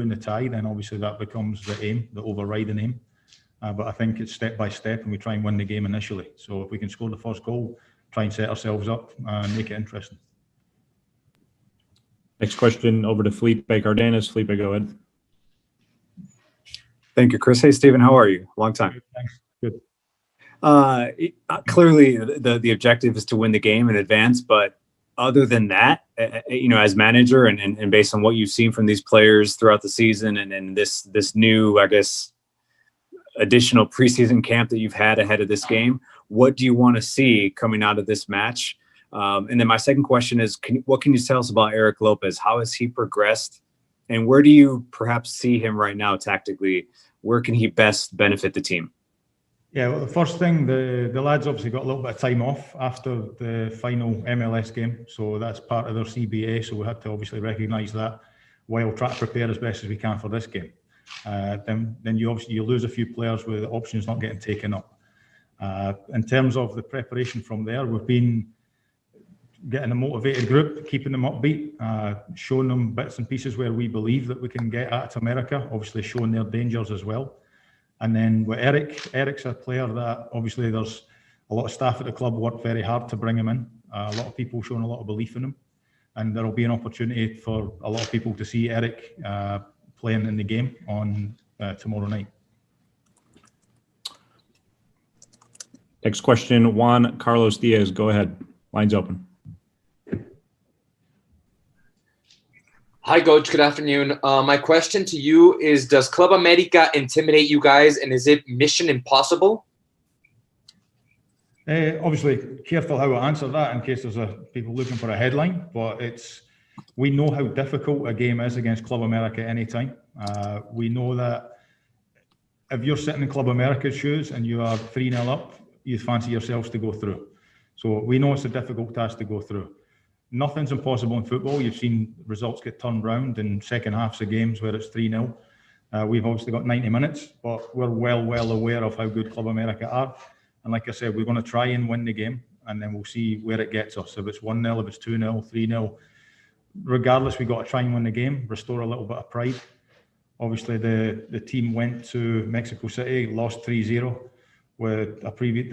in the tie, then obviously that becomes the aim, the overriding aim. But I think it's step by step, and we try and win the game initially. So if we can score the first goal, try and set ourselves up and make it interesting. Next question over to Felipe Cardenas. Felipe, go ahead. Thank you, Chris. Hey, Stephen, how are you? Long time. Good, thanks. Good. Clearly, the objective is to win the game in advance, but other than that, as manager and based on what you've seen from these players throughout the season and this new, I guess, additional preseason camp that you've had ahead of this game, what do you want to see coming out of this match? And then my second question is, what can you tell us about Eric Lopez? How has he progressed? And where do you perhaps see him right now tactically? Where can he best benefit the team? Yeah, well, the first thing, the lads obviously got a little bit of time off after the final MLS game. So that's part of their CBA. So we had to obviously recognise that while trying to prepare as best as we can for this game. Then you lose a few players with options not getting taken up. In terms of the preparation from there, we've been getting a motivated group, keeping them upbeat, showing them bits and pieces where we believe that we can get at America, obviously showing their dangers as well. And then with Eric's a player that obviously there's a lot of staff at the club work very hard to bring him in. A lot of people showing a lot of belief in him. And there'll be an opportunity for a lot of people to see Eric playing in the game on tomorrow night. Next question, Juan Carlos Diaz. Go ahead. Line's open. Hi, Coach. Good afternoon. My question to you is, does Club América intimidate you guys, and is it mission impossible? Obviously, careful how I answer that in case there's people looking for a headline, but we know how difficult a game is against Club América anytime. We know that if you're sitting in Club América's shoes and you are 3-0 up, you fancy yourselves to go through. So we know it's a difficult task to go through. Nothing's impossible in football. You've seen results get turned round in second halves of games where it's 3-0. We've obviously got 90 minutes, but we're well aware of how good Club América are. And like I said, we're going to try and win the game, and then we'll see where it gets us. If it's 1-0, if it's 2-0, 3-0, regardless, we've got to try and win the game, restore a little bit of pride. Obviously, the team went to Mexico City, lost 3-0 with the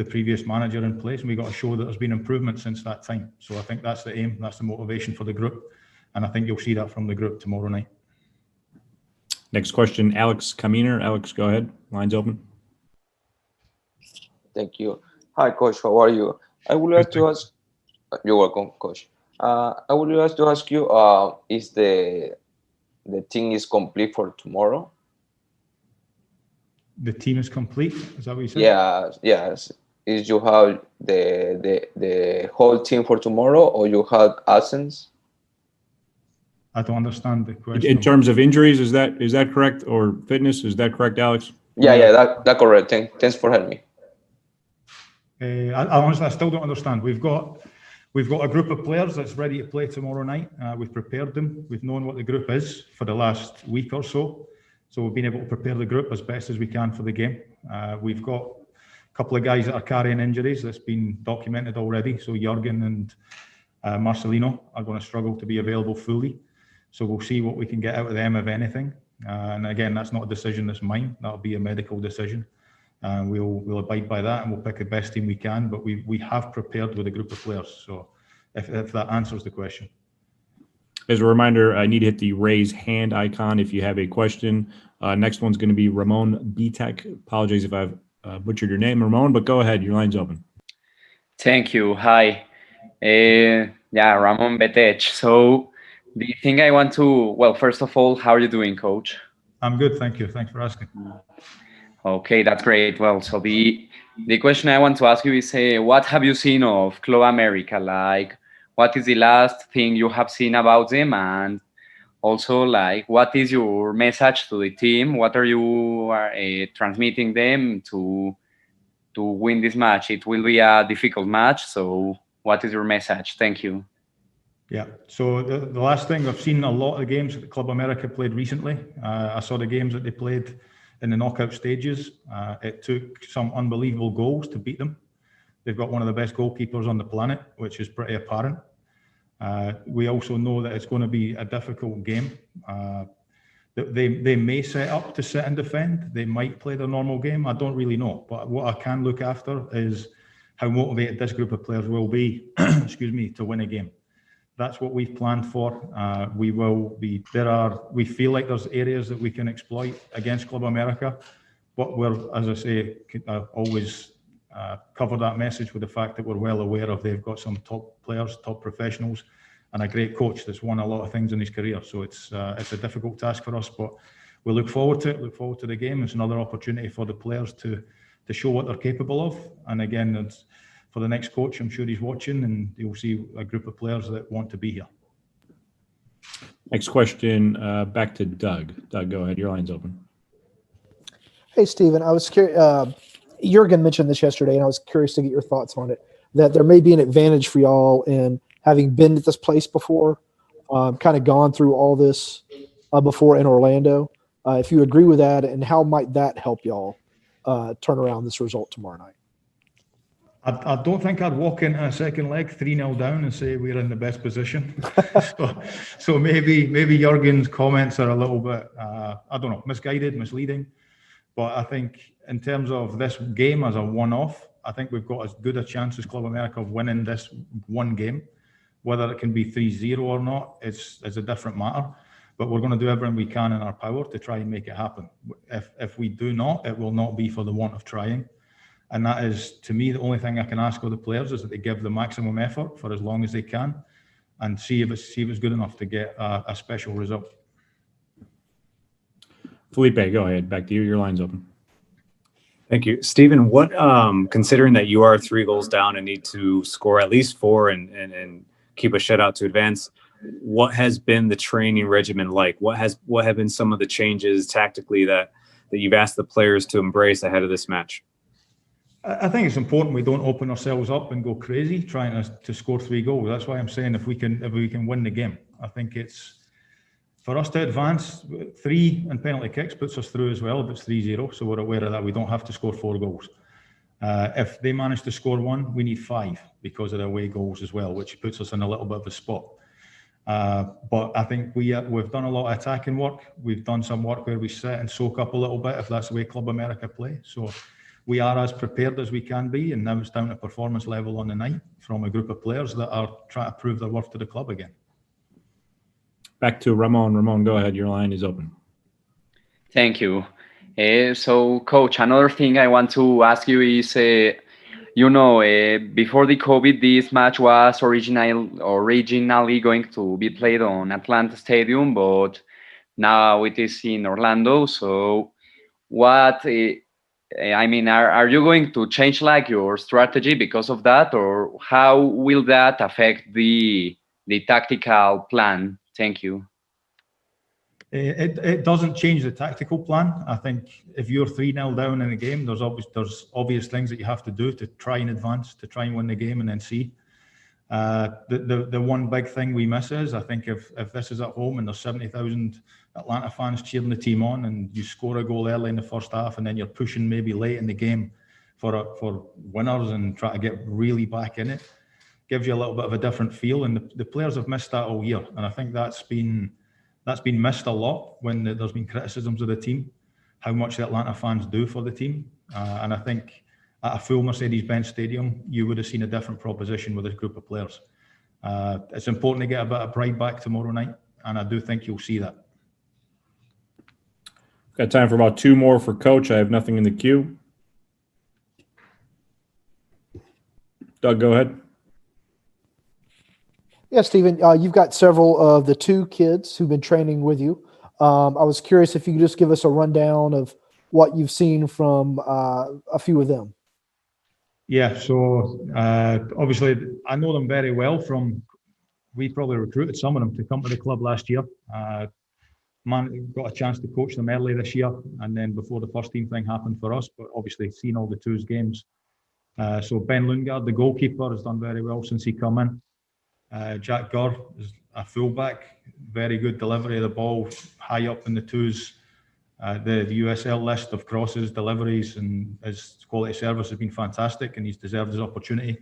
previous manager in place, and we got to show that there's been improvement since that time. So I think that's the aim, that's the motivation for the group, and I think you'll see that from the group tomorrow night. Next question, Alex Kaminer. Alex, go ahead. Line's open. Thank you. Hi, Coach. How are you? I would like to ask. You're welcome, Coach. I would like to ask you, is the team is complete for tomorrow? The team is complete. Is that what you said? Yeah. Yes. Is you have the whole team for tomorrow, or you have absence? I don't understand the question. In terms of injuries, is that correct, or fitness? Is that correct, Alex? Yeah. That correct. Thanks for helping me. I honestly, I still don't understand. We've got a group of players that's ready to play tomorrow night. We've prepared them. We've known what the group is for the last week or so. So we've been able to prepare the group as best as we can for the game. We've got a couple of guys that are carrying injuries that's been documented already. So Jurgen and Marcelino are going to struggle to be available fully. So we'll see what we can get out of them, if anything. And again, that's not a decision that's mine. That'll be a medical decision. We'll abide by that, and we'll pick the best team we can. But we have prepared with a group of players. So if that answers the question. As a reminder, I need to hit the raise hand icon if you have a question. Next one's going to be Ramon Bitek. Apologies if I've butchered your name, Ramon, but go ahead. Your line's open. Thank you. Hi. Ramon Bitek. So the thing I want to, well, first of all, how are you doing, Coach? I'm good, thank you. Thanks for asking. Okay, that's great. Well, so the question I want to ask you is, what have you seen of Club América? Like, what is the last thing you have seen about them? And also, like, what is your message to the team? What are you transmitting them to win this match? It will be a difficult match. So what is your message? Thank you. Yeah, so the last thing, I've seen a lot of games that Club América played recently. I saw the games that they played in the knockout stages. It took some unbelievable goals to beat them. They've got one of the best goalkeepers on the planet, which is pretty apparent. We also know that it's going to be a difficult game. They may set up to sit and defend. They might play their normal game. I don't really know. But what I can look after is how motivated this group of players will be, excuse me, to win a game. That's what we've planned for. We feel like there's areas that we can exploit against Club America, but we're, as I say, always cover that message with the fact that we're well aware of they've got some top players, top professionals, and a great coach that's won a lot of things in his career. So it's a difficult task for us, but we look forward to it. Look forward to the game. It's another opportunity for the players to show what they're capable of. And again, it's for the next coach, I'm sure he's watching, and you'll see a group of players that want to be here. Next question, back to Doug. Doug, go ahead. Your line's open. Hey, Stephen. I was curious. Jurgen mentioned this yesterday, and I was curious to get your thoughts on it. That there may be an advantage for y'all in having been at this place before, kind of gone through all this before in Orlando. If you agree with that, and how might that help y'all turn around this result tomorrow night? I don't think I'd walk into a second leg 3-0 down and say we're in the best position. so maybe Jurgen's comments are a little bit, I don't know, misguided, misleading. But I think in terms of this game as a one-off, I think we've got as good a chance as Club America of winning this one game. Whether it can be 3-0 or not is a different matter. But we're going to do everything we can in our power to try and make it happen. If we do not, it will not be for the want of trying. And that is, to me, the only thing I can ask of the players is that they give the maximum effort for as long as they can and see if it's good enough to get a special result. Felipe, go ahead. Back to you. Your line's open. Thank you. Stephen, what, considering that you are 3 goals down and need to score at least 4 and keep a shutout to advance, what has been the training regimen like? What have been some of the changes tactically that you've asked the players to embrace ahead of this match? I think it's important we don't open ourselves up and go crazy trying to score 3 goals. That's why I'm saying if we can win the game. I think it's for us to advance. 3 and penalty kicks puts us through as well if it's 3-0. So we're aware of that. We don't have to score 4 goals. If they manage to score 1, we need 5 because of the away goals as well, which puts us in a little bit of a spot. But I think we've done a lot of attacking work. We've done some work where we sit and soak up a little bit if that's the way Club America play. So we are as prepared as we can be, and now it's down to performance level on the night from a group of players that are trying to prove their worth to the club again. Back to Ramon. Ramon, go ahead. Your line is open. Thank you. So, Coach, another thing I want to ask you is, before the COVID, this match was originally going to be played on Atlanta Stadium, but now it is in Orlando. So, what? Are you going to change like your strategy because of that, or how will that affect the tactical plan? Thank you. It doesn't change the tactical plan. I think if you're 3-0 down in a game, there's obvious things that you have to do to try and advance, to try and win the game, and then see. The one big thing we miss is, I think if this is at home and there's 70,000 Atlanta fans cheering the team on, and you score a goal early in the first half, and then you're pushing maybe late in the game for winners and try to get really back in it, gives you a little bit of a different feel. And the players have missed that all year, and I think that's been missed a lot when there's been criticisms of the team, how much the Atlanta fans do for the team. And I think at a full Mercedes-Benz Stadium, you would have seen a different proposition with this group of players. It's important to get a bit of pride back tomorrow night, and I do think you'll see that. Got time for about 2 more for Coach. I have nothing in the queue. Doug, go ahead. Yeah, Stephen, you've got several of the 2 kids who've been training with you. I was curious if you could just give us a rundown of what you've seen from a few of them. Yeah, so obviously I know them very well we probably recruited some of them to come to the club last year. Got a chance to coach them early this year, and then before the first team thing happened for us, but obviously seen all the 2's games. So Ben Lundgaard, the goalkeeper, has done very well since he come in. Jack Gurr is a fullback, very good delivery of the ball, high up in the 2's. The USL list of crosses, deliveries, and his quality service has been fantastic, and he's deserved his opportunity.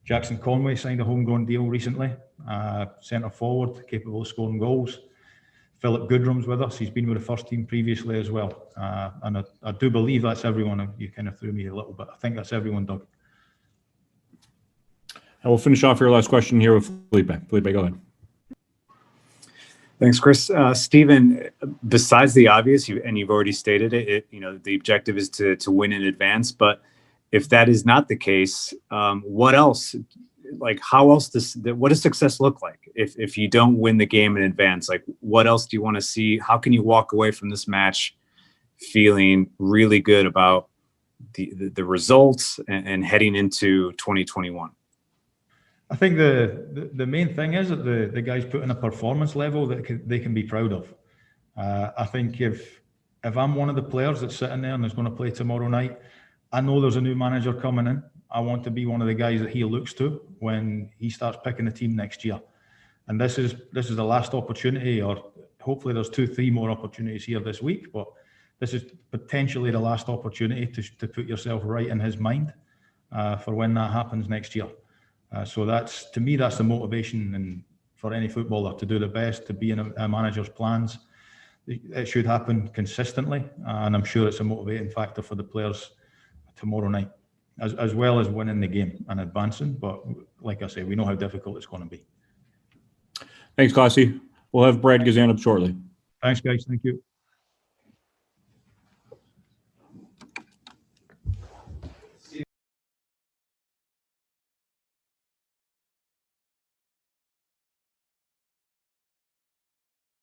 Jackson Conway signed a homegrown deal recently, centre forward, capable of scoring goals. Philip Goodrum's with us. He's been with the first team previously as well. And I do believe that's everyone. You kind of threw me a little bit. I think that's everyone, Doug. And we'll finish off your last question here with Felipe. Felipe, go ahead. Thanks, Chris. Stephen, besides the obvious, you've already stated it, the objective is to win in advance. But if that is not the case, what else? Like, how else what does success look like if you don't win the game in advance? Like, what else do you want to see? How can you walk away from this match feeling really good about the results and heading into 2021? I think the main thing is that the guys put in a performance level that they can be proud of. I think if I'm one of the players that's sitting there and is going to play tomorrow night, I know there's a new manager coming in. I want to be one of the guys that he looks to when he starts picking the team next year. And this is the last opportunity, or hopefully there's 2-3 more opportunities here this week, but this is potentially the last opportunity to put yourself right in his mind for when that happens next year. So to me, that's the motivation and for any footballer to do the best, to be in a manager's plans. It should happen consistently, and I'm sure it's a motivating factor for the players tomorrow night, as well as winning the game and advancing. But like I say, we know how difficult it's going to be. Thanks, Classy. We'll have Brad Gazan up shortly. Thanks, guys. Thank you.